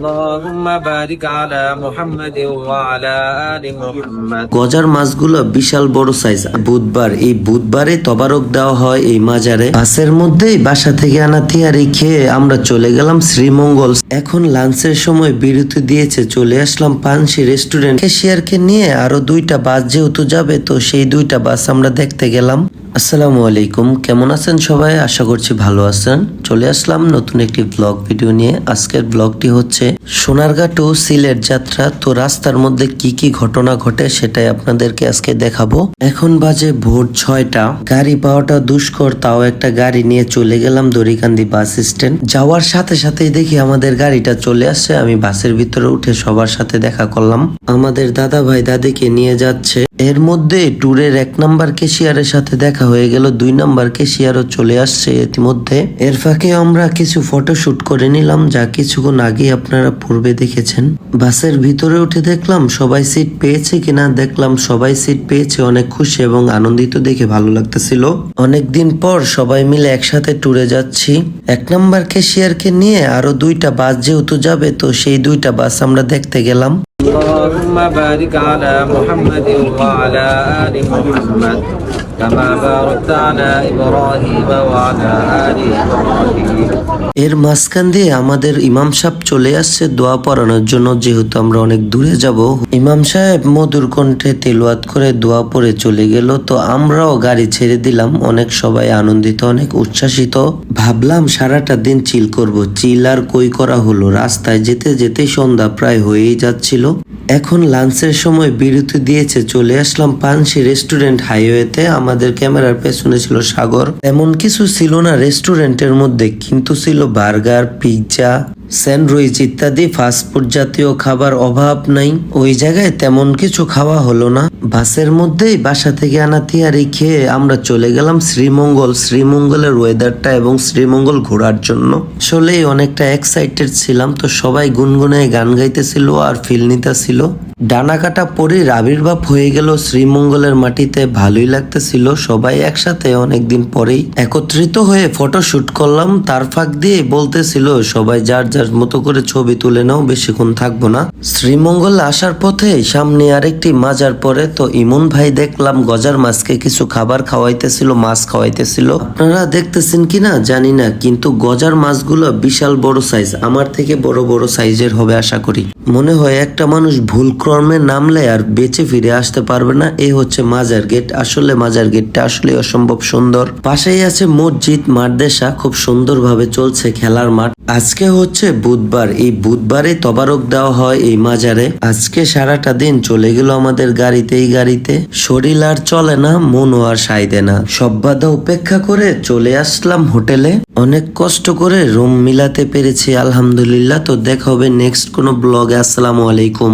اللهم بارك على محمد وعلى آل محمد। গজার মাছগুলো বিশাল বড় সাইজ। বুধবার, এই বুধবারে তবারক দেওয়া হয় এই মাজারে। বাসের মধ্যেই বাসা থেকে আনা তিয়ারি খেয়ে আমরা চলে গেলাম শ্রীমঙ্গল। এখন লাঞ্চের সময় বিরতি দিয়েছে, চলে আসলাম পানসি রেস্টুরেন্ট। ক্যাশিয়ারকে নিয়ে আরো 2টা বাস যেহেতু যাবে, তো সেই 2টা বাস আমরা দেখতে গেলাম। আসসালামু আলাইকুম, কেমন আছেন সবাই? আশা করছি ভালো আছেন। চলে আসলাম নতুন একটি ব্লগ ভিডিও নিয়ে। আজকের ব্লগটি হচ্ছে সোনারগাঁ টু সিলেট যাত্রা। তো রাস্তার মধ্যে কি কি ঘটনা ঘটে সেটাই আপনাদেরকে আজকে দেখাবো। এখন বাজে ভোর 6টা। গাড়ি পাওয়াটা দুষ্কর, তাও একটা গাড়ি নিয়ে চলে গেলাম দড়িকান্দি বাস স্ট্যান্ড। যাওয়ার সাথে সাথেই দেখি আমাদের গাড়িটা চলে আসছে। আমি বাসের ভিতরে উঠে সবার সাথে দেখা করলাম। আমাদের দাদা ভাই দাদিকে নিয়ে যাচ্ছে। এর মধ্যে ট্যুরের 1 নাম্বার ক্যাশিয়ারের সাথে দেখা হয়ে গেল। 2 নাম্বার ক্যাশিয়ারও চলে আসছে ইতিমধ্যে। এর ফাঁকে আমরা কিছু ফটোশুট করে নিলাম, যা কিছুক্ষণ আগে আপনারা পূর্বে দেখেছেন। বাসের ভিতরে উঠে দেখলাম সবাই সিট পেয়েছে কিনা। দেখলাম সবাই সিট পেয়েছে, অনেক খুশি এবং আনন্দিত দেখে ভালো লাগতেছিল। অনেকদিন পর সবাই মিলে একসাথে ট্যুরে যাচ্ছি। 1 নাম্বার ক্যাশিয়ারকে নিয়ে আরো 2টা বাস যেহেতু যাবে, তো সেই 2টা বাস আমরা দেখতে গেলাম। اللهم بارك على محمد وعلى آل محمد كما باركت على إبراهيم وعلى آل إبراهيم। এর মাঝখান দিয়ে আমাদের ইমাম সাহেব চলে আসছে দোয়া পড়ানোর জন্য, যেহেতু আমরা অনেক দূরে যাব। ইমাম সাহেব মধুর কণ্ঠে তেলাওয়াত করে দোয়া পড়ে চলে গেল। তো আমরাও গাড়ি ছেড়ে দিলাম। অনেক সবাই আনন্দিত, অনেক উচ্ছ্বাসিত। ভাবলাম সারাটা দিন চিল করব, চিল আর কই করা হলো। রাস্তায় যেতে যেতে সন্ধ্যা প্রায় হয়েই যাচ্ছিল। এখন লাঞ্চের সময় বিরতি দিয়েছে, চলে আসলাম পানসি রেস্টুরেন্ট হাইওয়েতে। আমাদের ক্যামেরার পেছনে ছিল সাগর। এমন কিছু ছিল না রেস্টুরেন্টের মধ্যে, কিন্তু ছিল বার্গার, পিৎজা, স্যান্ডউইচ ইত্যাদি ফাস্টফুড জাতীয় খাবার। অভাব নাই। ওই জায়গায় তেমন কিছু খাওয়া হলো না। বাসের মধ্যেই বাসা থেকে আনা তিয়ারি খেয়ে আমরা চলে গেলাম শ্রীমঙ্গল। শ্রীমঙ্গলের ওয়েদারটা এবং শ্রীমঙ্গল ঘোরার জন্য আসলেই অনেকটা এক্সাইটেড ছিলাম। তো সবাই গুনগুনে গান গাইতেছিল আর ফিল নিতেছিল। ডানা কাটা পরীর আবির্ভাব হয়ে গেল শ্রীমঙ্গলের মাটিতে। ভালোই লাগতেছিল। সবাই একসাথে অনেকদিন পরেই একত্রিত হয়ে ফটো শুট করলাম। তার ফাঁক দিয়ে বলতেছিল সবাই যার যার মতো করে ছবি তুলে নাও, বেশিক্ষণ থাকবো না। শ্রীমঙ্গল আসার পথে সামনে আরেকটি মাজার পরে, তো ইমন ভাই দেখলাম গজার মাছকে কিছু খাবার খাওয়াইতেছিল, মাছ খাওয়াইতেছিল। আপনারা দেখতেছেন কিনা জানি না, কিন্তু গজার মাছগুলো বিশাল বড় সাইজ। আমার থেকে বড় বড় সাইজের হবে আশা করি। মনে হয় একটা মানুষ ভুল ক্রমে নামলে আর বেঁচে ফিরে আসতে পারবে না। এ হচ্ছে মাজার গেট। আসলে মাজার গেটটা আসলে অসম্ভব সুন্দর। পাশেই আছে মসজিদ, মাদ্রাসা। খুব সুন্দর ভাবে চলছে খেলার মাঠ। আজকে হচ্ছে বুধবার। এই বুধবারে তবারক দেওয়া হয় এই মাজারে। আজকে সারাটা দিন চলে গেল আমাদের গাড়িতেই গাড়িতে। শরীর আর চলে না, মনও আর সাইদে না। সব বাধা উপেক্ষা করে চলে আসলাম হোটেলে। অনেক কষ্ট করে রুম মিলাতে পেরেছি আলহামদুলিল্লাহ। তো দেখা হবে নেক্সট কোনো ব্লগে। আসসালামু আলাইকুম।